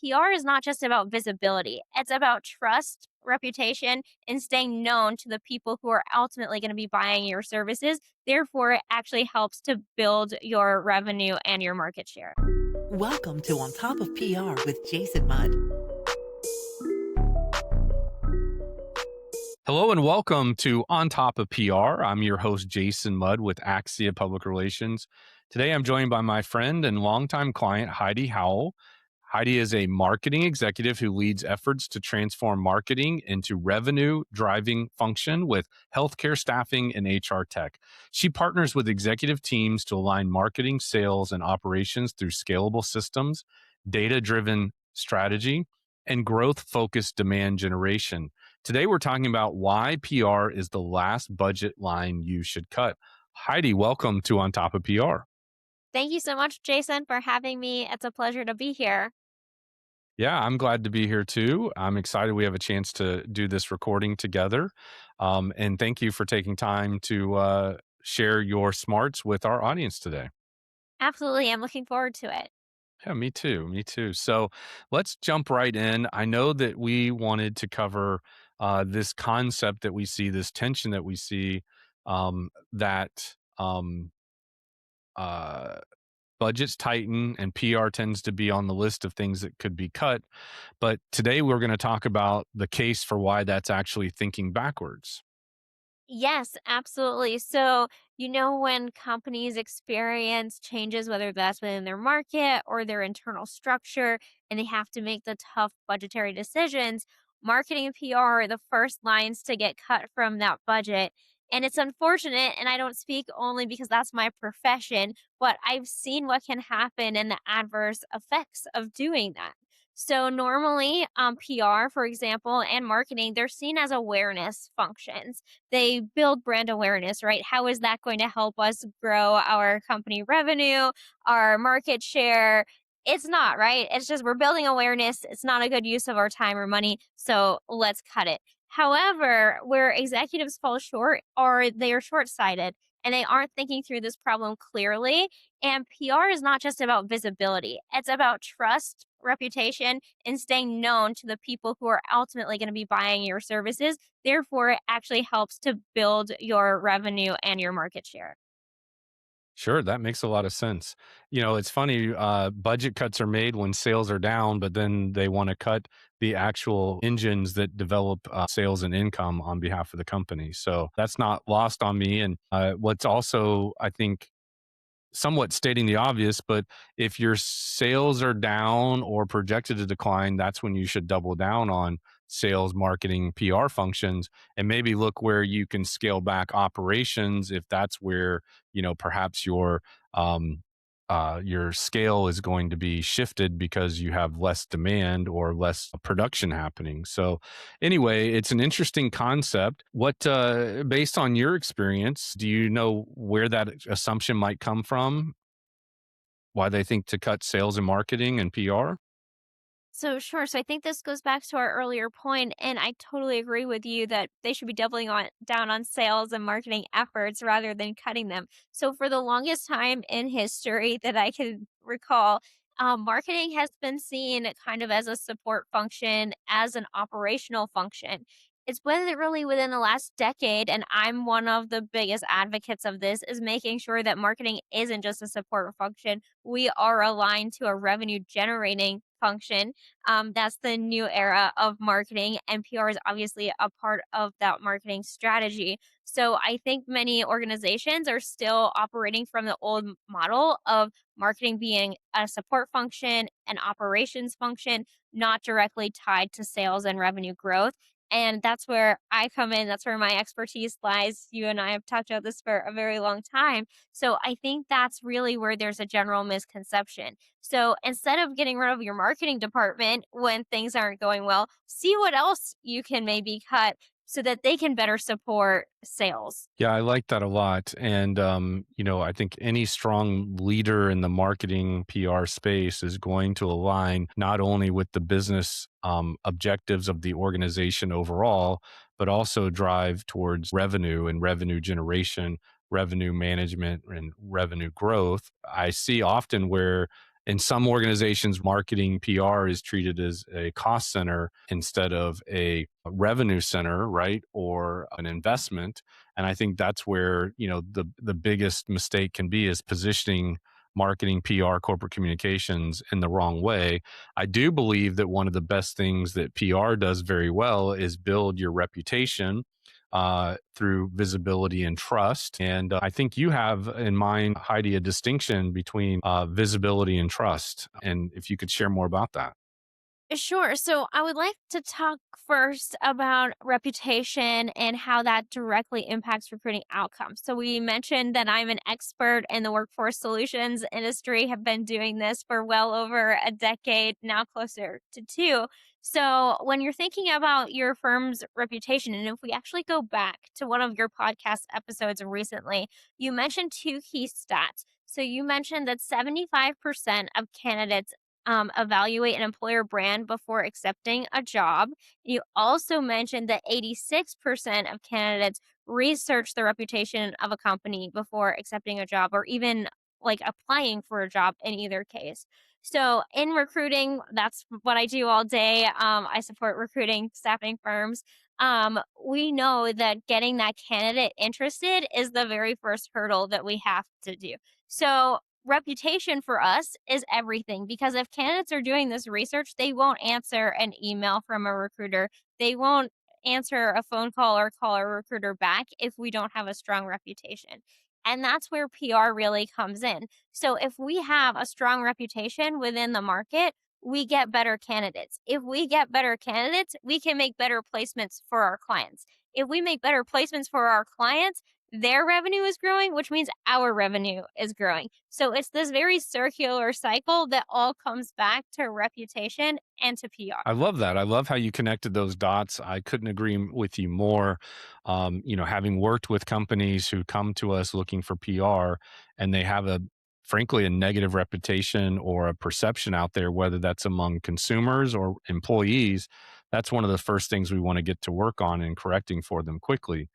PR is not just about visibility, it's about trust, reputation, and staying known to the people who are ultimately going to be buying your services. Therefore, it actually helps to build your revenue and your market share. Welcome to On Top of PR with Jason Mudd. Hello and welcome to On Top of PR. I'm your host, Jason Mudd with Axia Public Relations. Today, I'm joined by my friend and longtime client, Heidi Howell. Heidi is a marketing executive who leads efforts to transform marketing into revenue-driving function with healthcare staffing and HR tech. She partners with executive teams to align marketing, sales, and operations through scalable systems, data-driven strategy, and growth-focused demand generation. Today, we're talking about why PR is the last budget line you should cut. Heidi, welcome to On Top of PR. Thank you so much, Jason, for having me. It's a pleasure to be here. Yeah, I'm glad to be here too. I'm excited we have a chance to do this recording together. And thank you for taking time to share your smarts with our audience today. Absolutely. I'm looking forward to it. Yeah, me too. Me too. So let's jump right in. I know that we wanted to cover this concept that we see, this tension that we see, that uh, budgets tighten and PR tends to be on the list of things that could be cut. But today we're going to talk about the case for why that's actually thinking backwards. Yes, absolutely. When companies experience changes, whether that's within their market or their internal structure, and they have to make the tough budgetary decisions, marketing and PR are the first lines to get cut from that budget. And it's unfortunate, and I don't speak only because that's my profession, but I've seen what can happen and the adverse effects of doing that. So normally, PR, for example, and marketing, they're seen as awareness functions. They build brand awareness, right? How is that going to help us grow our company revenue, our market share? It's not, right? It's just we're building awareness. It's not a good use of our time or money. So let's cut it. However, where executives fall short are they are short sighted and they aren't thinking through this problem clearly. And PR is not just about visibility, it's about trust, reputation, and staying known to the people who are ultimately going to be buying your services. Therefore, it actually helps to build your revenue and your market share. Sure, that makes a lot of sense. You know, it's funny, budget cuts are made when sales are down, but then they want to cut the actual engines that develop sales and income on behalf of the company. So that's not lost on me. And what's also, I think, somewhat stating the obvious, but if your sales are down or projected to decline, that's when you should double down on sales, marketing, PR functions, and maybe look where you can scale back operations if that's where, perhaps your scale is going to be shifted because you have less demand or less production happening. So, anyway, it's an interesting concept. Based on your experience, do you know where that assumption might come from? Why they think to cut sales and marketing and PR? So, sure. So, I think this goes back to our earlier point, and I totally agree with you that they should be doubling down on sales and marketing efforts rather than cutting them. So, for the longest time in history that I can recall, marketing has been seen kind of as a support function, as an operational function. It's been really within the last decade, and I'm one of the biggest advocates of this, is making sure that marketing isn't just a support function. We are aligned to a revenue generating function. That's the new era of marketing. NPR is obviously a part of that marketing strategy. So I think many organizations are still operating from the old model of marketing being a support function, an operations function, not directly tied to sales and revenue growth. And that's where I come in. That's where my expertise lies. You and I have talked about this for a very long time. So I think that's really where there's a general misconception. So instead of getting rid of your marketing department when things aren't going well, see what else you can maybe cut so that they can better support sales. Yeah, I like that a lot. And, I think any strong leader in the marketing PR space is going to align not only with the business objectives of the organization overall, but also drive towards revenue and revenue generation, revenue management, and revenue growth. I see often where In some organizations, marketing PR is treated as a cost center instead of a revenue center, right? Or an investment. And I think that's where, the biggest mistake can be is positioning marketing, PR, corporate communications in the wrong way. I do believe that one of the best things that PR does very well is build your reputation through visibility and trust. And I think you have in mind, Heidi, a distinction between visibility and trust. And if you could share more about that. Sure. So I would like to talk first about reputation and how that directly impacts recruiting outcomes. So we mentioned that I'm an expert in the workforce solutions industry, have been doing this for well over a decade, now closer to two. So when you're thinking about your firm's reputation, and if we actually go back to one of your podcast episodes recently, you mentioned two key stats. So you mentioned that 75% of candidates evaluate an employer brand before accepting a job. You also mentioned that 86% of candidates research the reputation of a company before accepting a job or even like applying for a job in either case. So, in recruiting, that's what I do all day. I support recruiting staffing firms. We know that getting that candidate interested is the very first hurdle that we have to do. So, reputation for us is everything because if candidates are doing this research, they won't answer an email from a recruiter. They won't answer a phone call or call a recruiter back if we don't have a strong reputation. And that's where PR really comes in. So if we have a strong reputation within the market, we get better candidates. If we get better candidates, we can make better placements for our clients. If we make better placements for our clients, their revenue is growing, which means our revenue is growing. So it's this very circular cycle that all comes back to reputation and to PR. I love that. I love how you connected those dots. I couldn't agree with you more. Having worked with companies who come to us looking for PR and they have frankly, a negative reputation or a perception out there, whether that's among consumers or employees, that's one of the first things we want to get to work on and correcting for them quickly.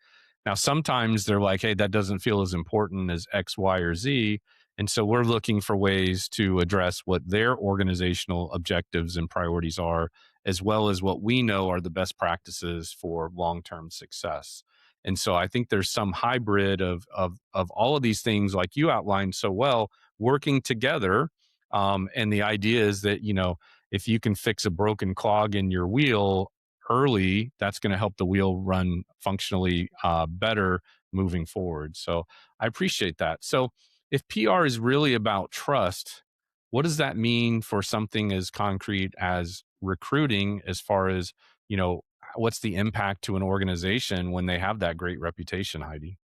Now, sometimes they're like, hey, that doesn't feel as important as X, Y, or Z. And so we're looking for ways to address what their organizational objectives and priorities are, as well as what we know are the best practices for long term success. And so I think there's some hybrid of all of these things, like you outlined so well, working together. And the idea is that, if you can fix a broken clog in your wheel early, that's going to help the wheel run functionally better moving forward. So I appreciate that. So if PR is really about trust, what does that mean for something as concrete as recruiting, as far as, what's the impact to an organization when they have that great reputation, Heidi?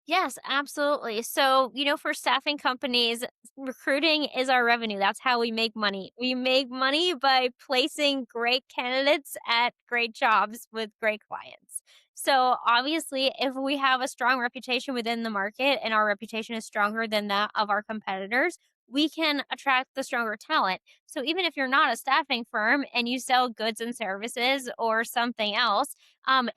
Yes, absolutely. So, for staffing companies, recruiting is our revenue. That's how we make money. We make money by placing great candidates at great jobs with great clients. So, obviously, if we have a strong reputation within the market and our reputation is stronger than that of our competitors, we can attract the stronger talent. So, even if you're not a staffing firm and you sell goods and services or something else,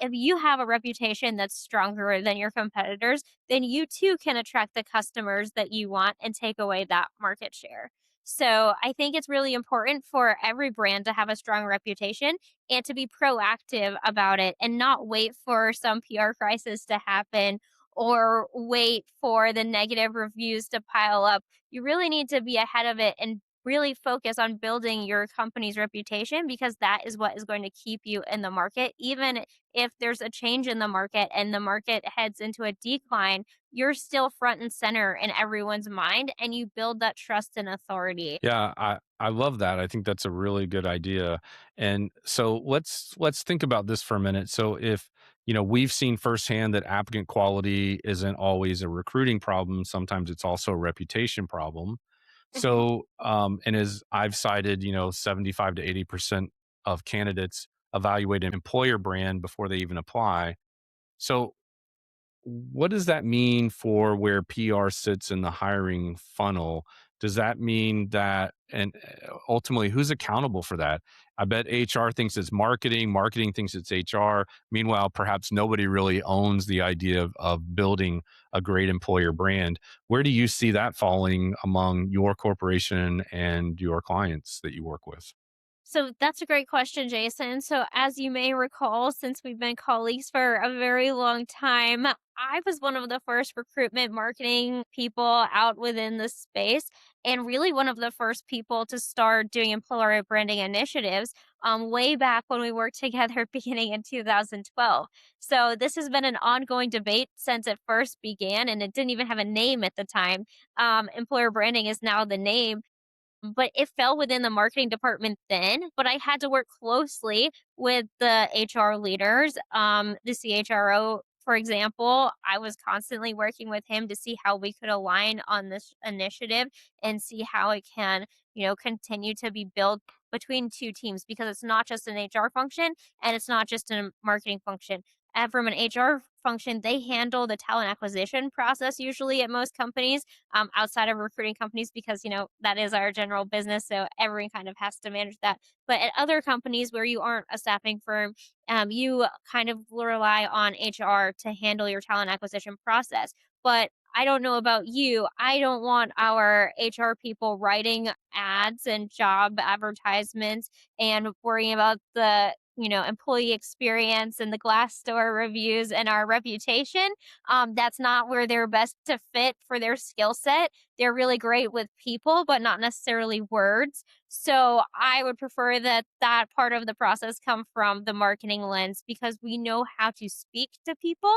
if you have a reputation that's stronger than your competitors, then you too can attract the customers that you want and take away that market share. So I think it's really important for every brand to have a strong reputation and to be proactive about it and not wait for some PR crisis to happen or wait for the negative reviews to pile up. You really need to be ahead of it and really focus on building your company's reputation because that is what is going to keep you in the market. Even if there's a change in the market and the market heads into a decline, you're still front and center in everyone's mind and you build that trust and authority. Yeah, I love that. I think that's a really good idea. And so let's think about this for a minute. So if, we've seen firsthand that applicant quality isn't always a recruiting problem, sometimes it's also a reputation problem. Mhm. So and as I've cited, 75 to 80% of candidates evaluate an employer brand before they even apply. So what does that mean for where PR sits in the hiring funnel? Does that mean that And ultimately, who's accountable for that? I bet HR thinks it's marketing, marketing thinks it's HR. Meanwhile, perhaps nobody really owns the idea of building a great employer brand. Where do you see that falling among your corporation and your clients that you work with? So that's a great question, Jason. So, as you may recall, since we've been colleagues for a very long time, I was one of the first recruitment marketing people out within the space, and really one of the first people to start doing employer branding initiatives way back when we worked together beginning in 2012. So, this has been an ongoing debate since it first began, and it didn't even have a name at the time. Employer branding is now the name, but it fell within the marketing department then, but I had to work closely with the HR leaders, the CHRO, for example. I was constantly working with him to see how we could align on this initiative and see how it can, continue to be built between two teams, because it's not just an HR function and it's not just a marketing function. And from an HR function, they handle the talent acquisition process usually at most companies, outside of recruiting companies, because that is our general business, so everyone kind of has to manage that. But at other companies where you aren't a staffing firm, you kind of rely on HR to handle your talent acquisition process. But I don't know about you. I don't want our HR people writing ads and job advertisements and worrying about the employee experience and the Glassdoor reviews and our reputation. That's not where they're best to fit for their skill set. They're really great with people, but not necessarily words. So I would prefer that that part of the process come from the marketing lens, because we know how to speak to people.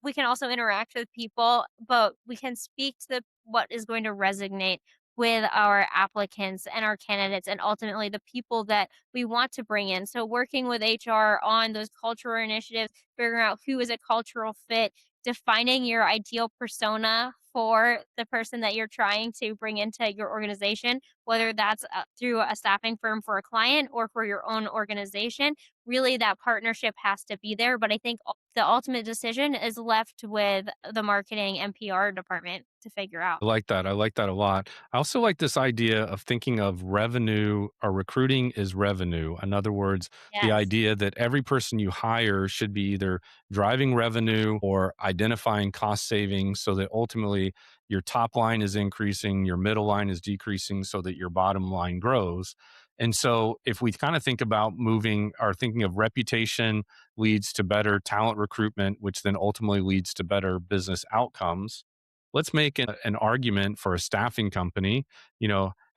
We can also interact with people, but we can speak to what is going to resonate with our applicants and our candidates, and ultimately the people that we want to bring in. So working with HR on those cultural initiatives, figuring out who is a cultural fit, defining your ideal persona for the person that you're trying to bring into your organization, whether that's through a staffing firm for a client or for your own organization. Really, that partnership has to be there. But I think the ultimate decision is left with the marketing and PR department to figure out. I like that. I like that a lot. I also like this idea of thinking of revenue or recruiting is revenue. In other words, the Yes. idea that every person you hire should be either driving revenue or identifying cost savings so that ultimately your top line is increasing, your middle line is decreasing so that your bottom line grows. And so if we kind of think about moving or thinking of reputation leads to better talent recruitment, which then ultimately leads to better business outcomes, let's make an argument for a staffing company.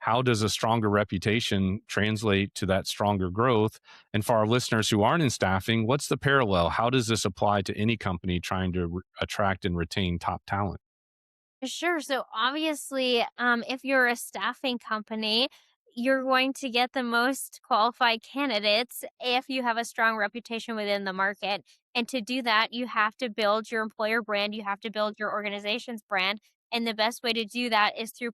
How does a stronger reputation translate to that stronger growth? And for our listeners who aren't in staffing, what's the parallel? How does this apply to any company trying to attract and retain top talent? Sure. So obviously, if you're a staffing company, you're going to get the most qualified candidates if you have a strong reputation within the market. And to do that, you have to build your employer brand, you have to build your organization's brand. And the best way to do that is through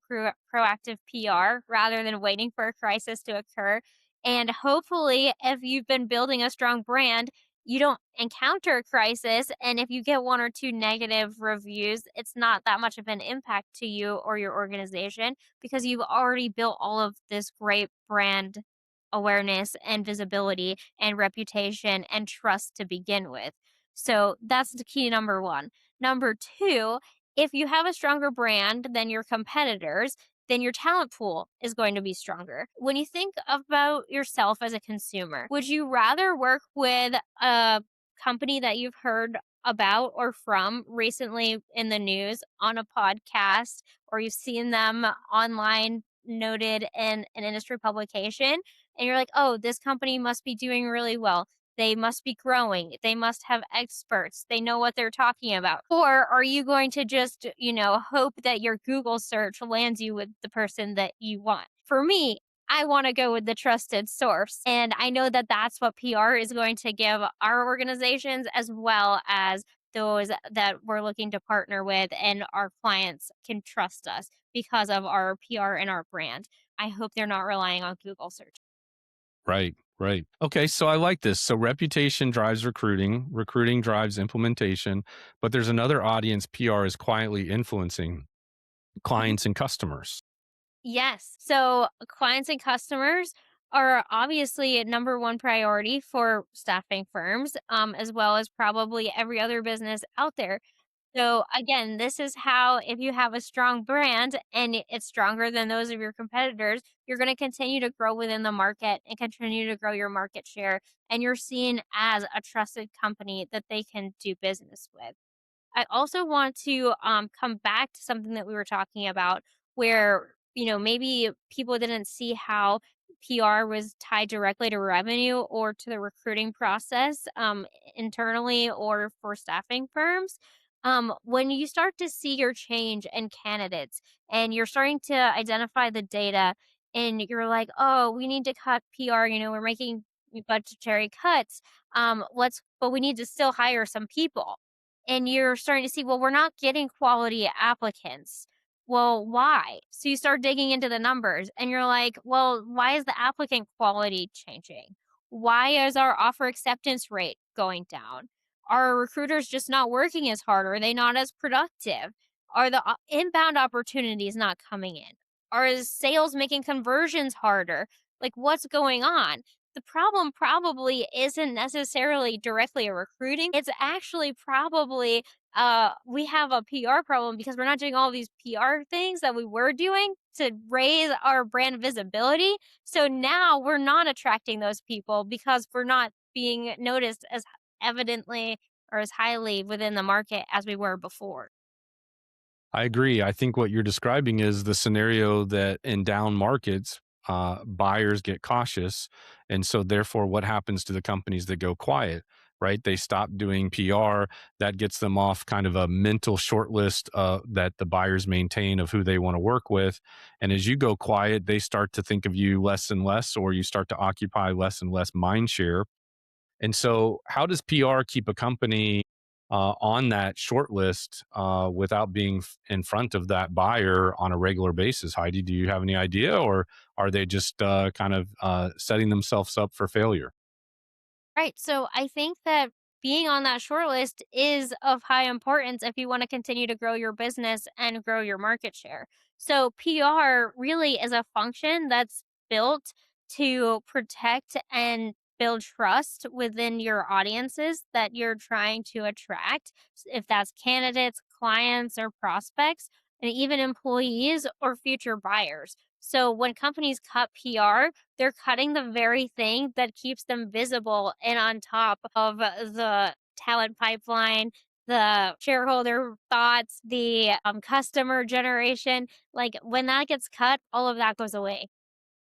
proactive PR rather than waiting for a crisis to occur. And hopefully, if you've been building a strong brand, you don't encounter a crisis, and if you get one or two negative reviews, it's not that much of an impact to you or your organization, because you've already built all of this great brand awareness and visibility and reputation and trust to begin with. So that's the key number one. Number two, if you have a stronger brand than your competitors, then your talent pool is going to be stronger. When you think about yourself as a consumer, would you rather work with a company that you've heard about or from recently in the news, on a podcast, or you've seen them online noted in an industry publication, and you're like, oh, this company must be doing really well. They must be growing. They must have experts. They know what they're talking about. Or are you going to just, hope that your Google search lands you with the person that you want? For me, I want to go with the trusted source. And I know that that's what PR is going to give our organizations, as well as those that we're looking to partner with, and our clients can trust us because of our PR and our brand. I hope they're not relying on Google search. Right, right. Okay, so I like this. So reputation drives recruiting, recruiting drives implementation, but there's another audience PR is quietly influencing, Mhm. clients and customers. Yes. So clients and customers are obviously a number one priority for staffing firms, as well as probably every other business out there. So again, this is how if you have a strong brand and it's stronger than those of your competitors, you're going to continue to grow within the market and continue to grow your market share. And you're seen as a trusted company that they can do business with. I also want to come back to something that we were talking about where, maybe people didn't see how PR was tied directly to revenue or to the recruiting process internally or for staffing firms. When you start to see your change in candidates and you're starting to identify the data and you're like, oh, we need to cut PR, we're making budgetary cuts. But we need to still hire some people and you're starting to see, well, we're not getting quality applicants. Well, why? So you start digging into the numbers and you're like, well, why is the applicant quality changing? Why is our offer acceptance rate going down? Are recruiters just not working as hard? Are they not as productive? Are the inbound opportunities not coming in? Are sales making conversions harder? Like, what's going on? The problem probably isn't necessarily directly a recruiting. It's actually probably we have a PR problem because we're not doing all these PR things that we were doing to raise our brand visibility. So now we're not attracting those people because we're not being noticed as evidently or as highly within the market as we were before. I agree. I think what you're describing is the scenario that in down markets, buyers get cautious. And so, therefore, what happens to the companies that go quiet, right? They stop doing PR. That gets them off kind of a mental short list that the buyers maintain of who they want to work with. And as you go quiet, they start to think of you less and less, or you start to occupy less and less mind share. And so, how does PR keep a company on that short list without being in front of that buyer on a regular basis? Heidi, do you have any idea, or are they just kind of setting themselves up for failure? Right. So I think that being on that short list is of high importance if you want to continue to grow your business and grow your market share. So PR really is a function that's built to protect and build trust within your audiences that you're trying to attract, if that's candidates, clients, or prospects, and even employees or future buyers. So when companies cut PR, they're cutting the very thing that keeps them visible and on top of the talent pipeline, the shareholder thoughts, the customer generation. Like when that gets cut, all of that goes away.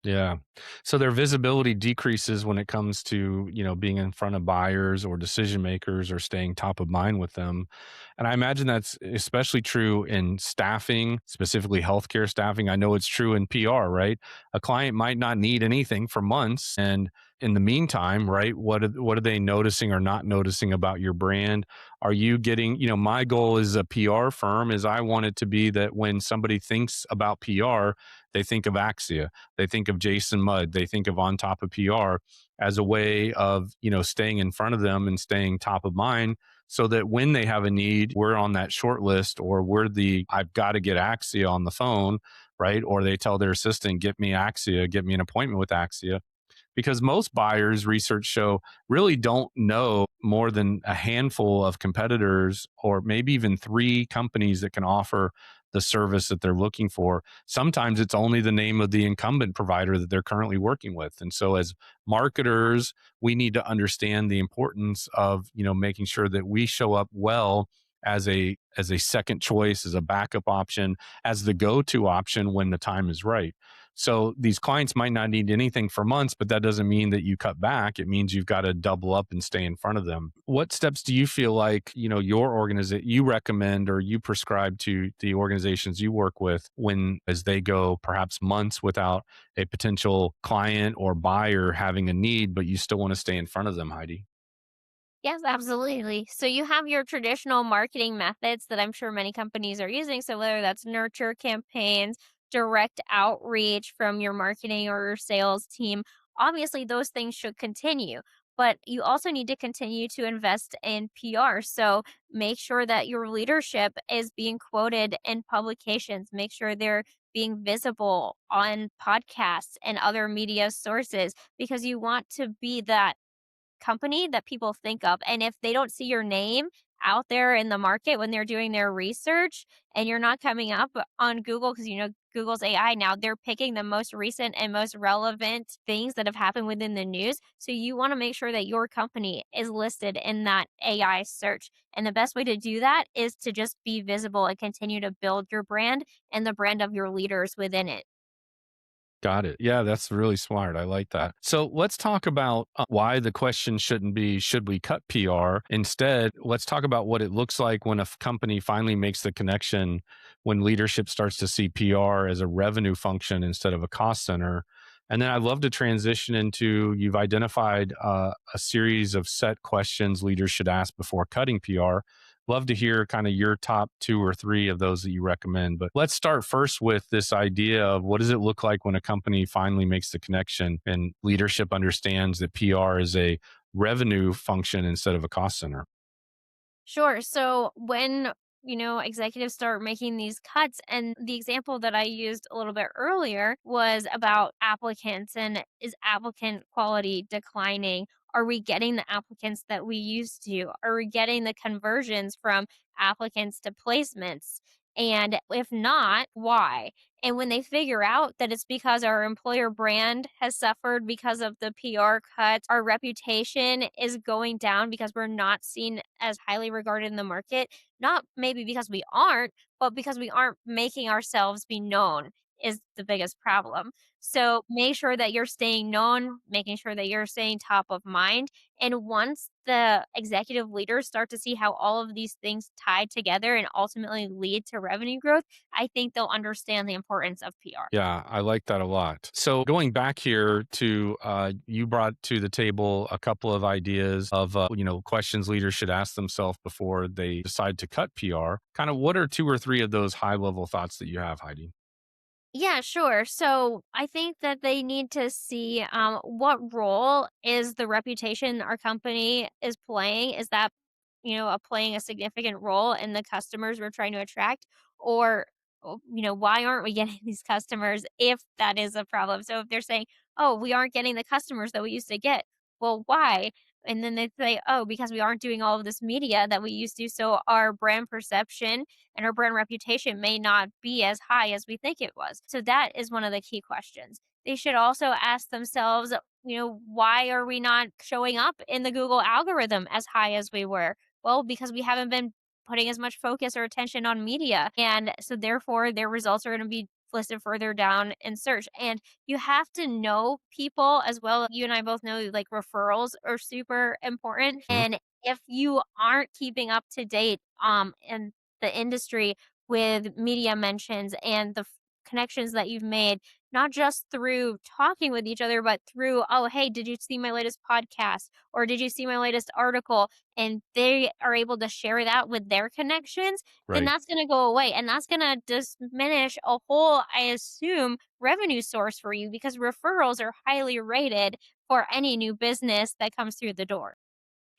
Yeah. So their visibility decreases when it comes to, being in front of buyers or decision makers or staying top of mind with them. And I imagine that's especially true in staffing, specifically healthcare staffing. I know it's true in PR, right? A client might not need anything for months. And in the meantime, right, what are they noticing or not noticing about your brand? Are you getting, my goal as a PR firm is I want it to be that when somebody thinks about PR, they think of Axia, they think of Jason Mudd, they think of On Top of PR as a way of, staying in front of them and staying top of mind so that when they have a need, we're on that short list or we're the I've got to get Axia on the phone, right? Or they tell their assistant, get me Axia, get me an appointment with Axia because most buyers research show really don't know more than a handful of competitors or maybe even three companies that can offer the service that they're looking for. Sometimes it's only the name of the incumbent provider that they're currently working with. And so as marketers, we need to understand the importance of, making sure that we show up well as a second choice, as a backup option, as the go-to option when the time is right. So these clients might not need anything for months, but that doesn't mean that you cut back. It means you've got to double up and stay in front of them. What steps do you feel like, your organization you recommend or you prescribe to the organizations you work with when as they go perhaps months without a potential client or buyer having a need, but you still want to stay in front of them, Heidi? Yes, absolutely. So you have your traditional marketing methods that I'm sure many companies are using. So whether that's nurture campaigns, direct outreach from your marketing or your sales team, obviously those things should continue. but you also need to continue to invest in PR. So make sure that your leadership is being quoted in publications. Make sure they're being visible on podcasts and other media sources because you want to be that company that people think of. And if they don't see your name out there in the market when they're doing their research and you're not coming up on Google, because Google's AI now, they're picking the most recent and most relevant things that have happened within the news. So you want to make sure that your company is listed in that AI search. And the best way to do that is to just be visible and continue to build your brand and the brand of your leaders within it. Got it. Yeah, that's really smart. I like that. So let's talk about why the question shouldn't be, should we cut PR? Instead, let's talk about what it looks like when a company finally makes the connection, when leadership starts to see PR as a revenue function instead of a cost center. And then I'd love to transition into, you've identified a series of set questions leaders should ask before cutting PR. Love to hear kind of your top two or three of those that you recommend. But let's start first with this idea of what does it look like when a company finally makes the connection and leadership understands that PR is a revenue function instead of a cost center. Sure. So when, executives start making these cuts, and the example that I used a little bit earlier was about applicants and is applicant quality declining? Are we getting the applicants that we used to? Are we getting the conversions from applicants to placements? And if not, why? And when they figure out that it's because our employer brand has suffered because of the PR cuts, our reputation is going down because we're not seen as highly regarded in the market, not maybe because we aren't, but because we aren't making ourselves be known is the biggest problem. So make sure that you're staying known, making sure that you're staying top of mind. And once the executive leaders start to see how all of these things tie together and ultimately lead to revenue growth, I think they'll understand the importance of PR. Yeah, I like that a lot. So going back here to you brought to the table a couple of ideas of questions leaders should ask themselves before they decide to cut PR. Kind of what are two or three of those high level thoughts that you have, Heidi? Yeah, sure. So I think that they need to see what role is the reputation our company is playing. Is that, playing a significant role in the customers we're trying to attract? Or, why aren't we getting these customers if that is a problem? So if they're saying, oh, we aren't getting the customers that we used to get, well, why? And then they say, oh, because we aren't doing all of this media that we used to. So our brand perception and our brand reputation may not be as high as we think it was. So that is one of the key questions. They should also ask themselves, why are we not showing up in the Google algorithm as high as we were? Well, because we haven't been putting as much focus or attention on media. And so therefore their results are going to be listed further down in search. And you have to know people as well. You and I both know like referrals are super important. Mhm. And if you aren't keeping up to date in the industry with media mentions and the connections that you've made, not just through talking with each other, but through, oh, hey, did you see my latest podcast? Or did you see my latest article? And they are able to share that with their connections, then Right. that's going to go away. And that's going to diminish a whole, I assume, revenue source for you because referrals are highly rated for any new business that comes through the door.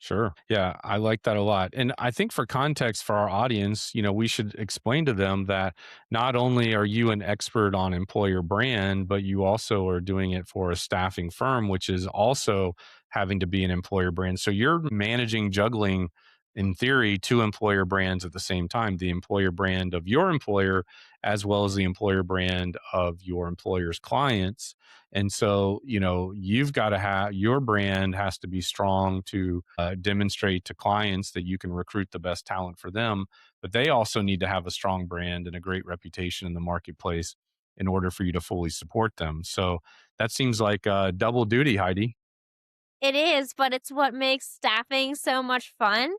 Sure. Yeah, I like that a lot. And I think for context for our audience, we should explain to them that not only are you an expert on employer brand, but you also are doing it for a staffing firm, which is also having to be an employer brand. So you're managing, juggling, in theory, two employer brands at the same time, the employer brand of your employer, as well as the employer brand of your employer's clients. And so, you've got to have your brand has to be strong to demonstrate to clients that you can recruit the best talent for them. But they also need to have a strong brand and a great reputation in the marketplace in order for you to fully support them. So that seems like double duty, Heidi. It is, but it's what makes staffing so much fun.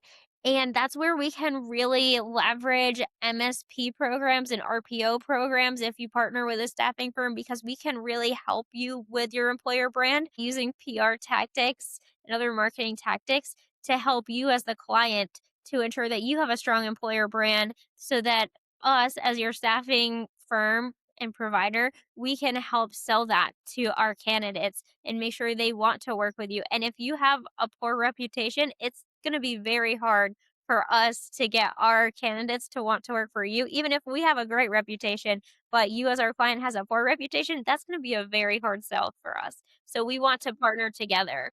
And that's where we can really leverage MSP programs and RPO programs if you partner with a staffing firm, because we can really help you with your employer brand using PR tactics and other marketing tactics to help you as the client to ensure that you have a strong employer brand so that us as your staffing firm and provider, we can help sell that to our candidates and make sure they want to work with you. And if you have a poor reputation, it's going to be very hard for us to get our candidates to want to work for you. Even if we have a great reputation, but you as our client has a poor reputation, that's going to be a very hard sell for us. So we want to partner together.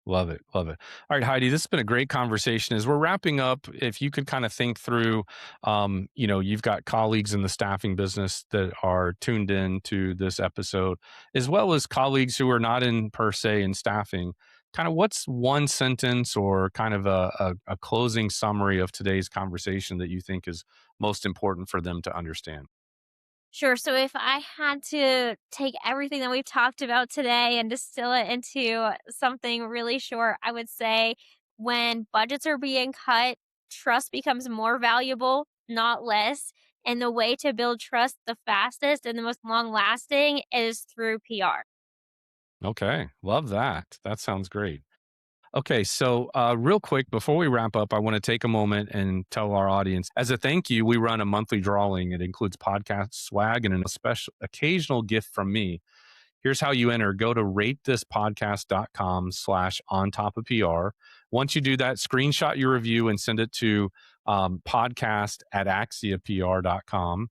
Love it. Love it. All right, Heidi, this has been a great conversation. As we're wrapping up, if you could kind of think through, you've got colleagues in the staffing business that are tuned in to this episode, as well as colleagues who are not in per se in staffing. Kind of what's one sentence or kind of a closing summary of today's conversation that you think is most important for them to understand? Sure. So if I had to take everything that we've talked about today and distill it into something really short, I would say when budgets are being cut, trust becomes more valuable, not less. And the way to build trust the fastest and the most long lasting is through PR. Okay, love that. That sounds great. Okay, so real quick before we wrap up, I want to take a moment and tell our audience as a thank you, we run a monthly drawing. It includes podcast swag and a special occasional gift from me. Here's how you enter. Go to ratethispodcast.com/ on top of PR. Once you do that, screenshot your review and send it to podcast at axiapr.com.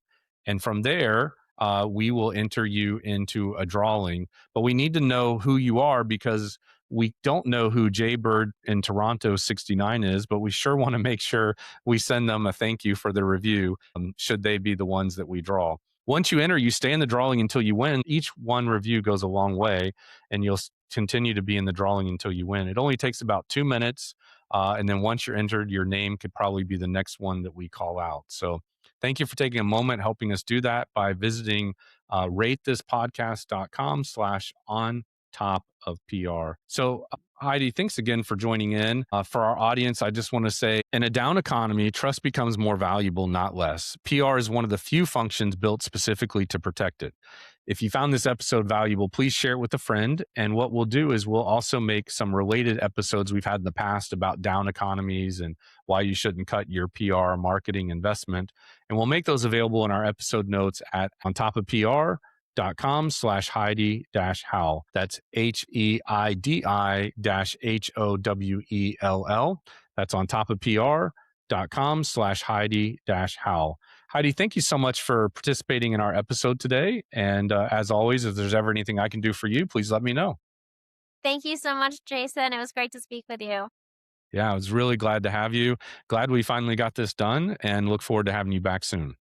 And from there, we will enter you into a drawing. But we need to know who you are because we don't know who Jaybird in Toronto 69 is, but we sure want to make sure we send them a thank you for their review, should they be the ones that we draw. Once you enter, you stay in the drawing until you win. Each one review goes a long way, and you'll continue to be in the drawing until you win. It only takes about 2 minutes. And then once you're entered, your name could probably be the next one that we call out. So thank you for taking a moment helping us do that by visiting ratethispodcast.com/ on top of PR. So, Heidi, thanks again for joining in. For our audience, I just want to say in a down economy, trust becomes more valuable, not less. PR is one of the few functions built specifically to protect it. If you found this episode valuable, please share it with a friend. And what we'll do is we'll also make some related episodes we've had in the past about down economies and why you shouldn't cut your PR marketing investment. And we'll make those available in our episode notes at ontopofpr.com/Heidi-Howell. That's HEIDI-HOWELL. That's ontopofpr.com/Heidi-Howell. Heidi, thank you so much for participating in our episode today. And as always, if there's ever anything I can do for you, please let me know. Thank you so much, Jason. It was great to speak with you. Yeah, I was really glad to have you. Glad we finally got this done and look forward to having you back soon.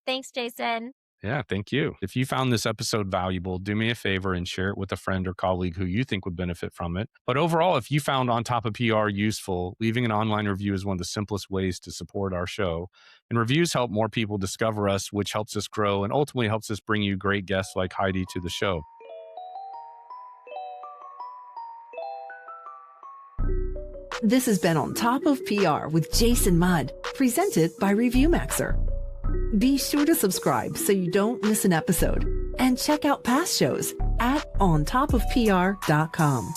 Thanks, Jason. Yeah, thank you. If you found this episode valuable, do me a favor and share it with a friend or colleague who you think would benefit from it. But overall, if you found On Top of PR useful, leaving an online review is one of the simplest ways to support our show. And reviews help more people discover us, which helps us grow and ultimately helps us bring you great guests like Heidi to the show. This has been On Top of PR with Jason Mudd, presented by ReviewMaxer. Be sure to subscribe so you don't miss an episode, and check out past shows at ontopofpr.com.